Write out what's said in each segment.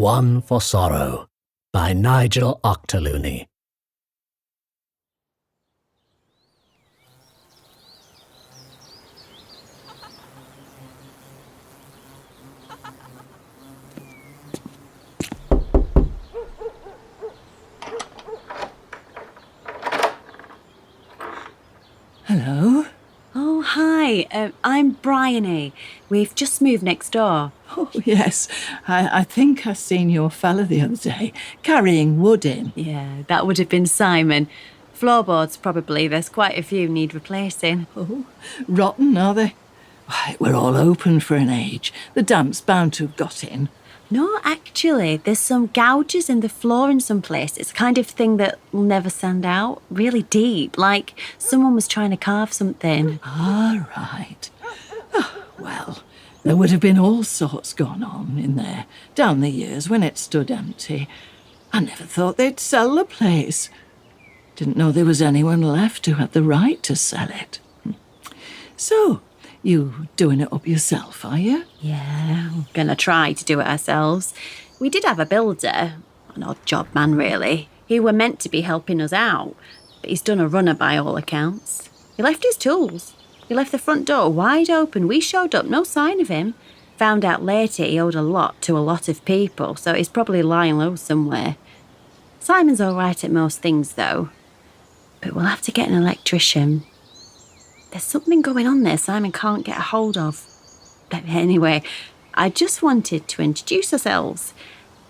One for Sorrow by Nigel Auchterlounie. Hello. Oh, hi. I'm Bryony. We've just moved next door. Oh, yes. I think I seen your fella the other day, carrying wood in. Yeah, that would have been Simon. Floorboards, probably. There's quite a few need replacing. Oh, rotten, are they? Why, we're all open for an age. The damp's bound to have got in. No, actually, there's some gouges in the floor in some place. It's the kind of thing that will never sand out. Really deep, like someone was trying to carve something. All right. Oh, well, there would have been all sorts gone on in there down the years when it stood empty. I never thought they'd sell the place. Didn't know there was anyone left who had the right to sell it. So, you doing it up yourself, are you? Yeah, we're gonna try to do it ourselves. We did have a builder, an odd job man really. He were meant to be helping us out, but he's done a runner by all accounts. He left his tools. He left the front door wide open. We showed up, no sign of him. Found out later he owed a lot to a lot of people, so he's probably lying low somewhere. Simon's all right at most things though, but we'll have to get an electrician. There's something going on there Simon can't get a hold of. But anyway, I just wanted to introduce ourselves.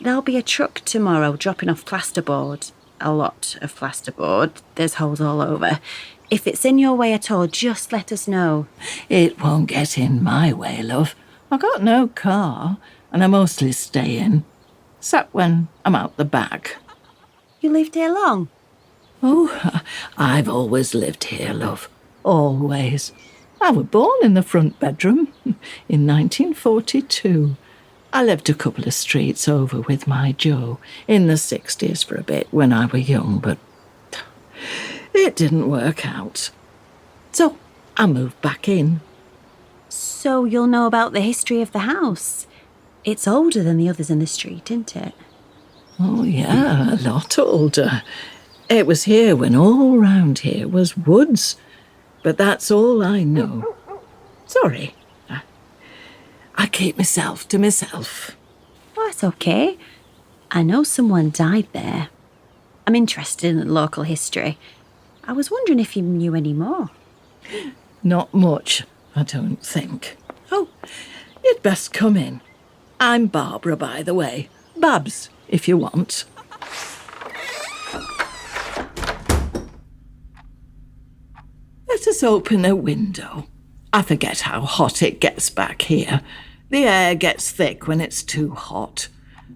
There'll be a truck tomorrow dropping off plasterboard. A lot of plasterboard. There's holes all over. If it's in your way at all, just let us know. It won't get in my way, love. I got no car, and I mostly stay in. Except when I'm out the back. You lived here long? Oh, I've always lived here, love. Always. I was born in the front bedroom in 1942. I lived a couple of streets over with my Joe in the 60s for a bit when I was young, but it didn't work out. So I moved back in. So you'll know about the history of the house. It's older than the others in the street, isn't it? Oh, yeah, a lot older. It was here when all round here was woods. But that's all I know. Sorry. I keep myself to myself. Oh, that's okay. I know someone died there. I'm interested in the local history. I was wondering if you knew any more. Not much, I don't think. Oh, you'd best come in. I'm Barbara, by the way. Babs, if you want. Let us open a window. I forget how hot it gets back here. The air gets thick when it's too hot,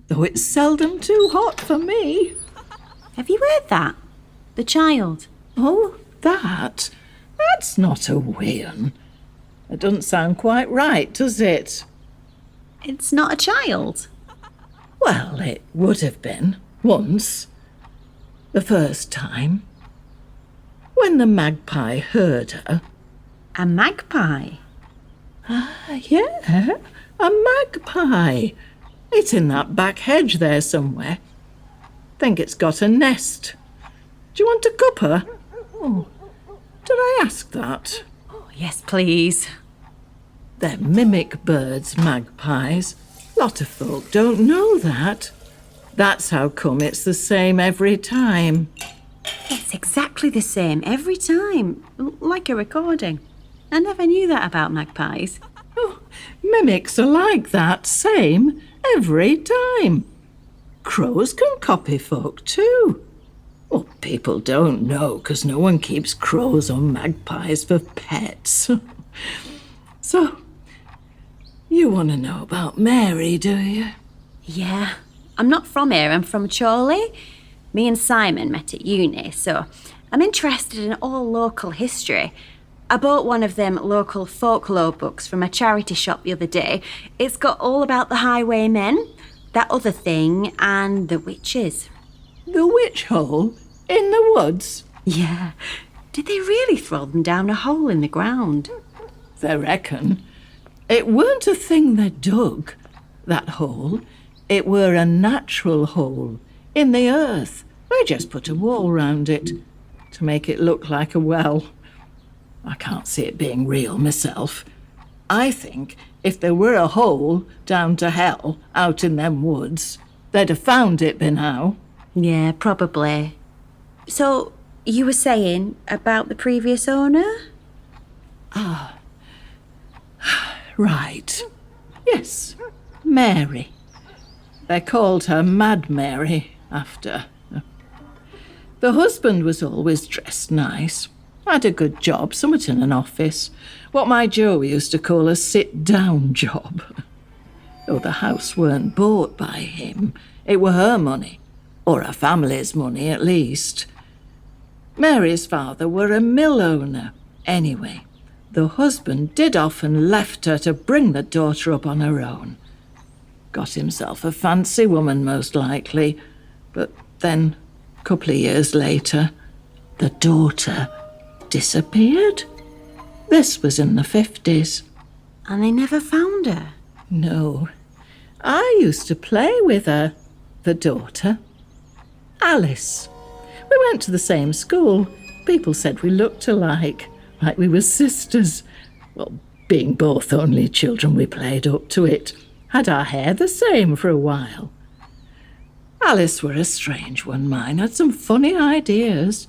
though it's seldom too hot for me. Have you heard that? The child. Oh, that? That's not a wheon. It doesn't sound quite right, does it? It's not a child. Well, it would have been, once. The first time. When the magpie heard her. A magpie? Yeah, a magpie. It's in that back hedge there somewhere. Think it's got a nest. Do you want a cuppa? Oh, did I ask that? Oh, yes, please. They're mimic birds, magpies. Lot of folk don't know that. That's how come it's the same every time. It's exactly the same every time, like a recording. I never knew that about magpies. Oh, mimics are like that, same every time. Crows can copy folk too. Well, people don't know because no one keeps crows or magpies for pets. So, you want to know about Mary, do you? Yeah, I'm not from here, I'm from Chorley. Me and Simon met at uni, so I'm interested in all local history. I bought one of them local folklore books from a charity shop the other day. It's got all about the highwaymen, that other thing, and the witches. The witch hole in the woods? Yeah. Did they really throw them down a hole in the ground? They reckon. It weren't a thing they dug, that hole. It were a natural hole in the earth. I just put a wall round it to make it look like a well. I can't see it being real myself. I think if there were a hole down to hell out in them woods, they'd have found it by now. Yeah, probably. So, you were saying about the previous owner? Right. Yes, Mary. They called her Mad Mary after her. The husband was always dressed nice. Had a good job, somewhat in an office. What my Joe used to call a sit-down job. Though the house weren't bought by him, it were her money, or her family's money at least. Mary's father were a mill owner. Anyway, the husband did often left her to bring the daughter up on her own. Got himself a fancy woman, most likely. But then, a couple of years later, the daughter disappeared. This was in the 50s. And they never found her? No. I used to play with her, the daughter. Alice. We went to the same school. People said we looked alike, like we were sisters. Well, being both only children, we played up to it. Had our hair the same for a while. Alice were a strange one, mine. Had some funny ideas.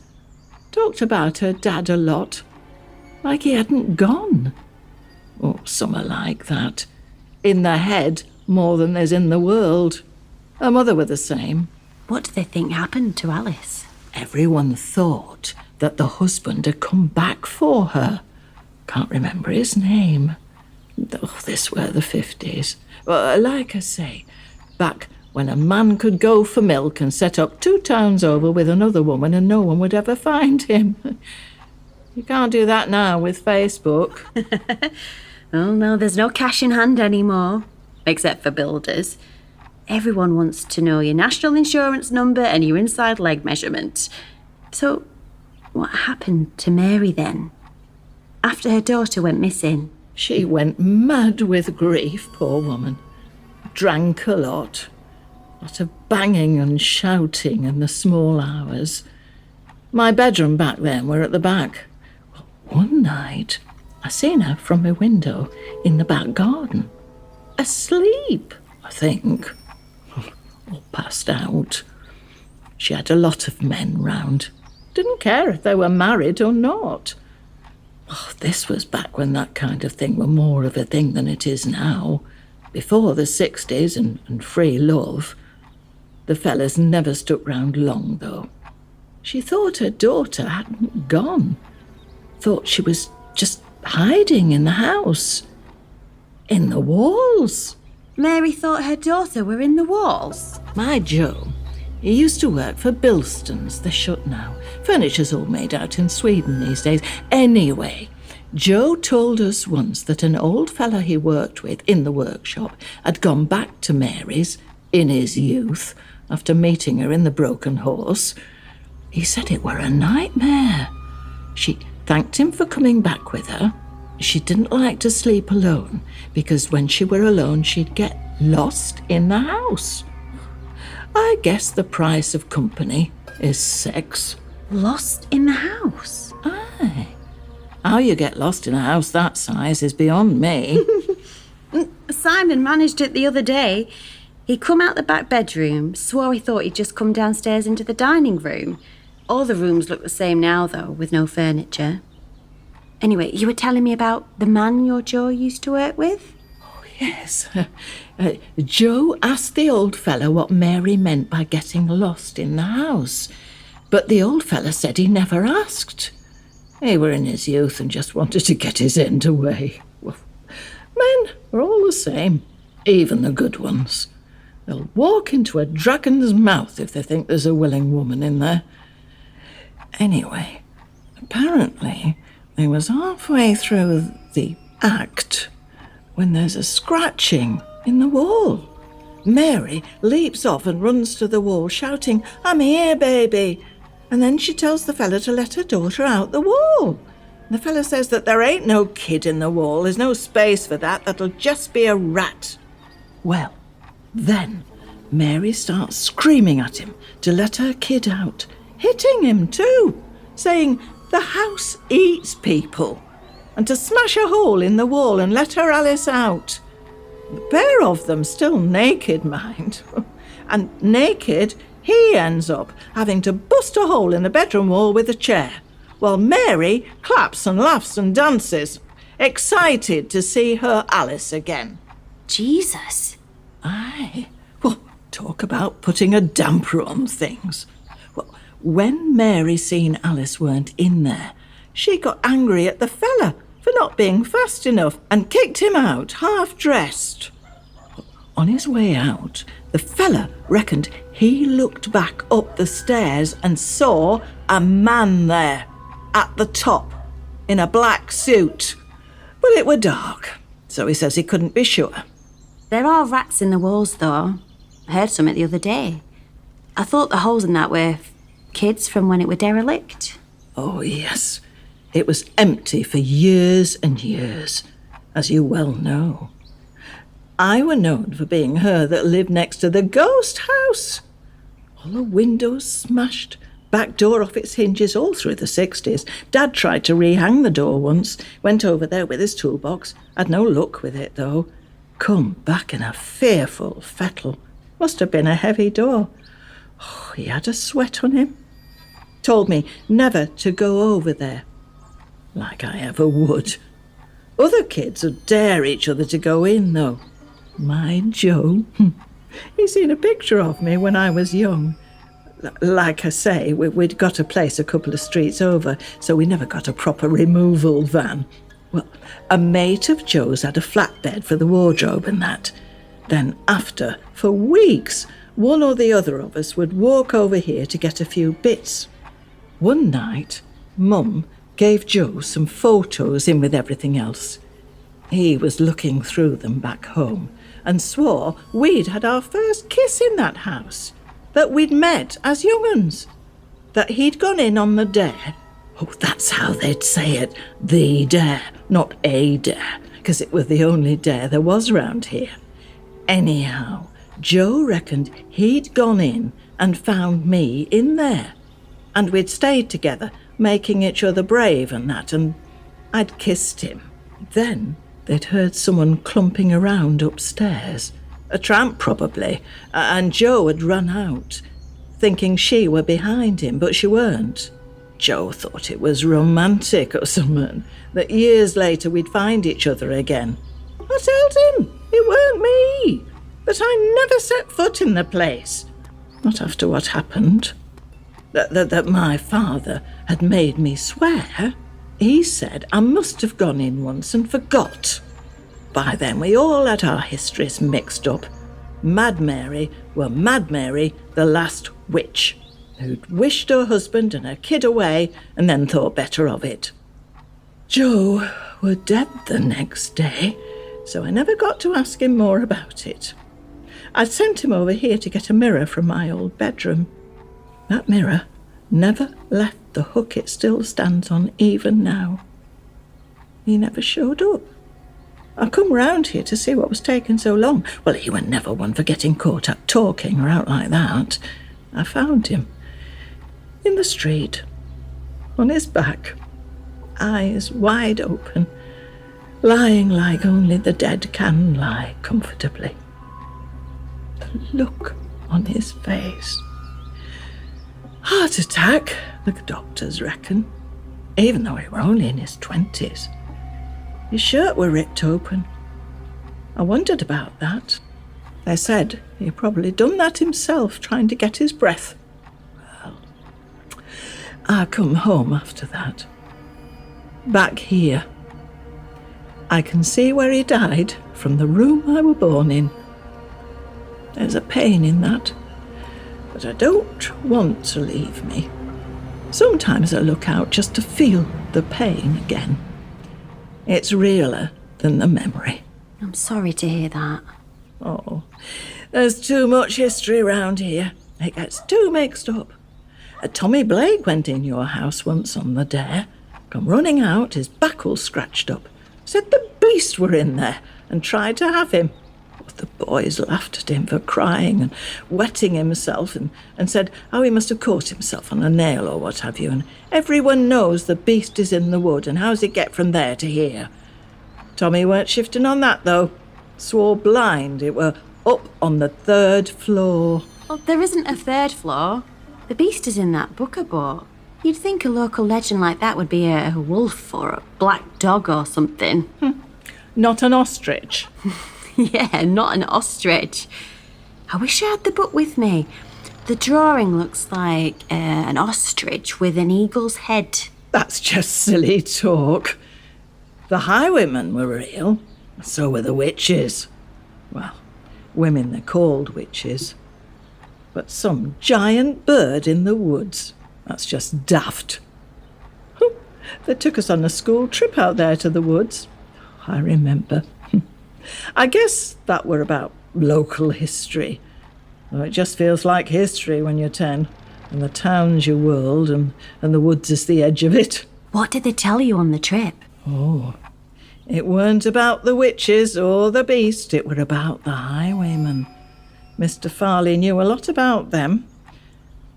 Talked about her dad a lot. Like he hadn't gone. Or something like that. In the head more than there's in the world. Her mother were the same. What do they think happened to Alice? Everyone thought that the husband had come back for her. Can't remember his name. Oh, this were the 50s. Well, like I say, back when a man could go for milk and set up 2 towns over with another woman and no one would ever find him. You can't do that now with Facebook. Oh, no, there's no cash in hand anymore, except for builders. Everyone wants to know your national insurance number and your inside leg measurement. So, what happened to Mary then? After her daughter went missing? She went mad with grief, poor woman. Drank a lot. Lot of banging and shouting in the small hours. My bedroom back then were at the back. Well, one night, I seen her from my window in the back garden. Asleep, I think. Or passed out. She had a lot of men round. Didn't care if they were married or not. Oh, this was back when that kind of thing were more of a thing than it is now. Before the 60s and free love. The fellas never stuck round long, though. She thought her daughter hadn't gone. Thought she was just hiding in the house. In the walls. Mary thought her daughter were in the walls? My Joe, he used to work for Bilston's. They're shut now. Furniture's all made out in Sweden these days. Anyway, Joe told us once that an old fella he worked with in the workshop had gone back to Mary's in his youth after meeting her in the Broken Horse. He said it were a nightmare. She thanked him for coming back with her. She didn't like to sleep alone because when she were alone she'd get lost in the house. I guess the price of company is sex. Lost in the house? Aye. How you get lost in a house that size is beyond me. Simon managed it the other day. He come out the back bedroom, swore he thought he'd just come downstairs into the dining room. All the rooms look the same now, though, with no furniture. Anyway, you were telling me about the man your Joe used to work with? Oh, yes. Joe asked the old fella what Mary meant by getting lost in the house. But the old fella said he never asked. He were in his youth and just wanted to get his end away. Well, men are all the same, even the good ones. They'll walk into a dragon's mouth if they think there's a willing woman in there. Anyway, apparently they was halfway through the act when there's a scratching in the wall. Mary leaps off and runs to the wall shouting, "I'm here, baby." And then she tells the fella to let her daughter out the wall. The fella says that there ain't no kid in the wall. There's no space for that. That'll just be a rat. Well, then Mary starts screaming at him to let her kid out, hitting him too, saying the house eats people, and to smash a hole in the wall and let her Alice out. The pair of them still naked, mind. And naked, he ends up having to bust a hole in the bedroom wall with a chair, while Mary claps and laughs and dances, excited to see her Alice again. Jesus. Aye. Well, talk about putting a damper on things. Well, when Mary seen Alice weren't in there, she got angry at the fella for not being fast enough and kicked him out, half-dressed. On his way out, the fella reckoned he looked back up the stairs and saw a man there, at the top, in a black suit. But it were dark, so he says he couldn't be sure. There are rats in the walls, though. I heard something the other day. I thought the holes in that were kids from when it were derelict. Oh, yes. It was empty for years and years, as you well know. I were known for being her that lived next to the ghost house. All the windows smashed, back door off its hinges all through the 60s. Dad tried to rehang the door once, went over there with his toolbox. Had no luck with it, though. Come back in a fearful fettle. Must have been a heavy door. Oh, he had a sweat on him. Told me never to go over there. Like I ever would. Other kids would dare each other to go in, though. My Joe, he's seen a picture of me when I was young. Like I say, we'd got a place a couple of streets over, so we never got a proper removal van. Well, a mate of Joe's had a flatbed for the wardrobe and that. Then after, for weeks, one or the other of us would walk over here to get a few bits. One night, Mum gave Joe some photos in with everything else. He was looking through them back home and swore we'd had our first kiss in that house, that we'd met as young uns, that he'd gone in on the dare. Oh, that's how they'd say it, the dare, not a dare, because it was the only dare there was round here. Anyhow, Joe reckoned he'd gone in and found me in there, and we'd stayed together, making each other brave and that, and I'd kissed him. Then they'd heard someone clumping around upstairs, a tramp probably, and Joe had run out, thinking she were behind him, but she weren't. Joe thought it was romantic or something, that years later we'd find each other again. I told him it weren't me, that I never set foot in the place. Not after what happened. That my father had made me swear. He said I must have gone in once and forgot. By then we all had our histories mixed up. Mad Mary were Mad Mary, the last witch, who'd wished her husband and her kid away and then thought better of it. Joe were dead the next day, so I never got to ask him more about it. I'd sent him over here to get a mirror from my old bedroom. That mirror never left the hook it still stands on even now. He never showed up. I come round here to see what was taking so long. Well, he were never one for getting caught up talking or out like that. I found him in the street, on his back, eyes wide open, lying like only the dead can lie comfortably. The look on his face. Heart attack, the doctors reckon, even though he were only in his 20s. His shirt were ripped open. I wondered about that. They said he probably done that himself, trying to get his breath. Well, I come home after that. Back here. I can see where he died from the room I were born in. There's a pain in that, but I don't want to leave me. Sometimes I look out just to feel the pain again. It's realer than the memory. I'm sorry to hear that. Oh, there's too much history round here. It gets too mixed up. Tommy Blake went in your house once on the dare, come running out, his back all scratched up. Said the beast were in there and tried to have him. The boys laughed at him for crying and wetting himself and said how he must have caught himself on a nail or what have you, and everyone knows the beast is in the wood, and how's it get from there to here? Tommy weren't shifting on that, though. Swore blind it were up on the 3rd floor. Well, there isn't a 3rd floor. The beast is in that booker boat. You'd think a local legend like that would be a wolf or a black dog or something. Not an ostrich. Yeah, not an ostrich. I wish I had the book with me. The drawing looks like an ostrich with an eagle's head. That's just silly talk. The highwaymen were real. So were the witches. Well, women they're called witches. But some giant bird in the woods. That's just daft. They took us on a school trip out there to the woods. I remember. I guess that were about local history. Though it just feels like history when you're 10, and the town's your world, and the woods is the edge of it. What did they tell you on the trip? Oh, it weren't about the witches or the beast, it were about the highwaymen. Mr. Farley knew a lot about them.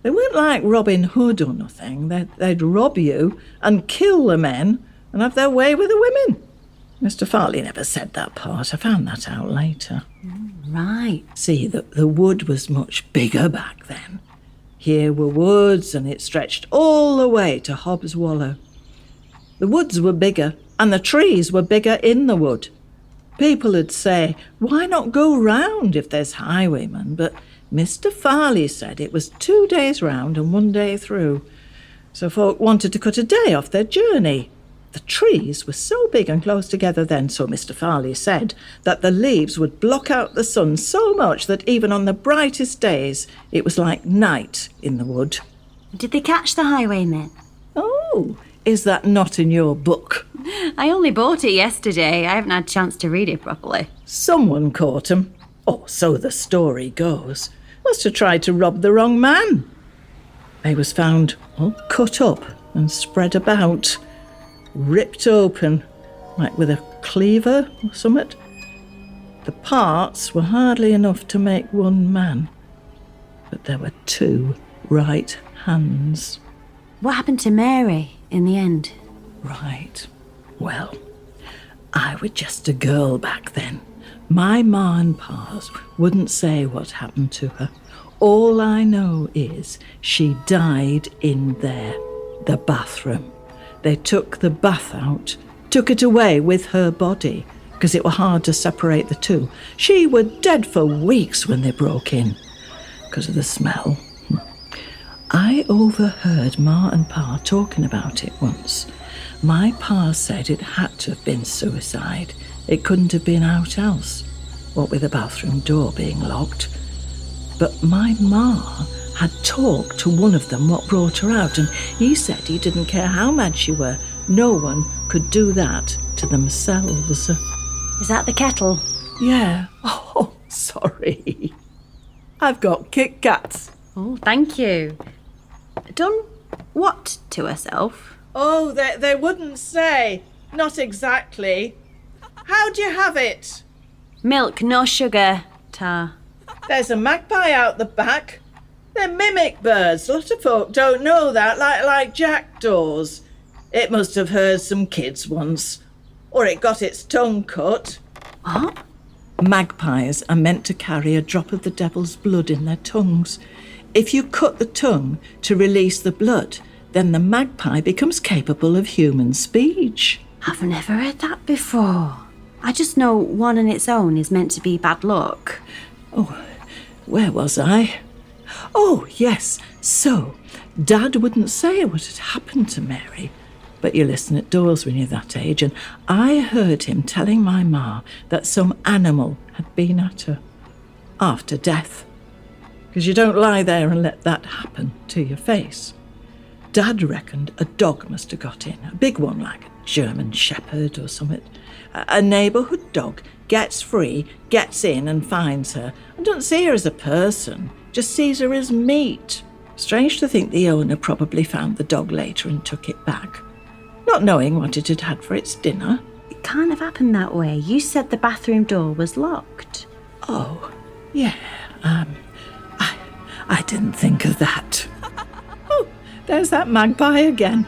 They weren't like Robin Hood or nothing. They'd rob you and kill the men and have their way with the women. Mr. Farley never said that part. I found that out later. Right. See, the wood was much bigger back then. Here were woods, and it stretched all the way to Hobbs Wallow. The woods were bigger, and the trees were bigger in the wood. People'd say, why not go round if there's highwaymen? But Mr. Farley said it was 2 days round and 1 day through. So folk wanted to cut a day off their journey. The trees were so big and close together then, so Mr. Farley said, that the leaves would block out the sun so much that even on the brightest days it was like night in the wood. Did they catch the highwaymen? Oh, is that not in your book? I only bought it yesterday. I haven't had a chance to read it properly. Someone caught 'em. Oh, so the story goes. Must have tried to rob the wrong man. They was found all cut up and spread about. Ripped open, like with a cleaver or something. The parts were hardly enough to make one man, but there were 2 right hands. What happened to Mary in the end? Right. Well, I was just a girl back then. My ma and pa's wouldn't say what happened to her. All I know is she died in there, the bathroom. They took the bath out, took it away with her body, because it were hard to separate the two. She were dead for weeks when they broke in, because of the smell. I overheard Ma and Pa talking about it once. My pa said it had to have been suicide. It couldn't have been out else, what with the bathroom door being locked. But my ma had talked to one of them what brought her out, and he said he didn't care how mad she were. No one could do that to themselves. Is that the kettle? Yeah. Oh, sorry. I've got Kit Kats. Oh, thank you. Done what to herself? Oh, they wouldn't say. Not exactly. How'd you have it? Milk, no sugar, Ta. There's a magpie out the back. They're mimic birds. A lot of folk don't know that, like jackdaws. It must have heard some kids once. Or it got its tongue cut. What? Magpies are meant to carry a drop of the devil's blood in their tongues. If you cut the tongue to release the blood, then the magpie becomes capable of human speech. I've never heard that before. I just know one on its own is meant to be bad luck. Oh, where was I? Oh, yes. So, Dad wouldn't say what had happened to Mary. But you listen at doors when you're that age, and I heard him telling my ma that some animal had been at her after death. Because you don't lie there and let that happen to your face. Dad reckoned a dog must have got in, a big one like a German shepherd or something. A neighbourhood dog gets free, gets in and finds her, and doesn't see her as a person, just sees her as meat. Strange to think the owner probably found the dog later and took it back, not knowing what it had had for its dinner. It can't have happened that way. You said the bathroom door was locked. Oh, yeah, I didn't think of that. Oh, there's that magpie again.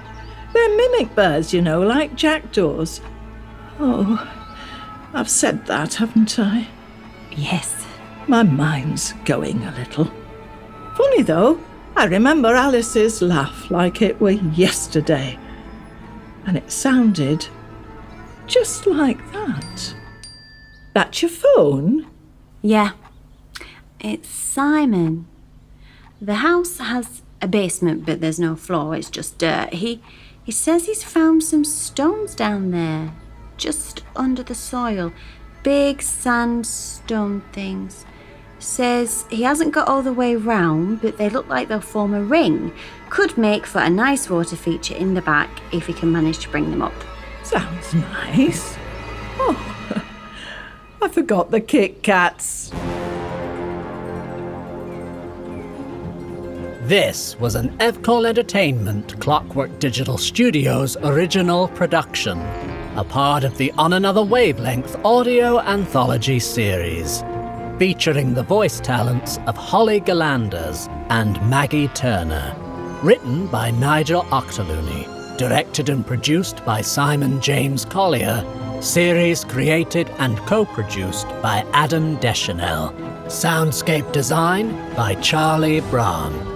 They're mimic birds, you know, like jackdaws. Oh, I've said that, haven't I? Yes. My mind's going a little. Funny though, I remember Alice's laugh like it were yesterday. And it sounded just like that. That's your phone? Yeah. It's Simon. The house has a basement, but there's no floor, it's just dirt. He says he's found some stones down there, just under the soil. Big sandstone things. Says he hasn't got all the way round, but they look like they'll form a ring. Could make for a nice water feature in the back if he can manage to bring them up. Sounds nice. Oh, I forgot the Kit Kats. This was an Evcol Entertainment Clockwork Digital Studios original production, a part of the On Another Wavelength audio anthology series, featuring the voice talents of Holly Gillanders and Maggie Turner. Written by Nigel Auchterlounie, directed and produced by Simon James Collier, series created and co-produced by Dechanel. Soundscape design by Braham.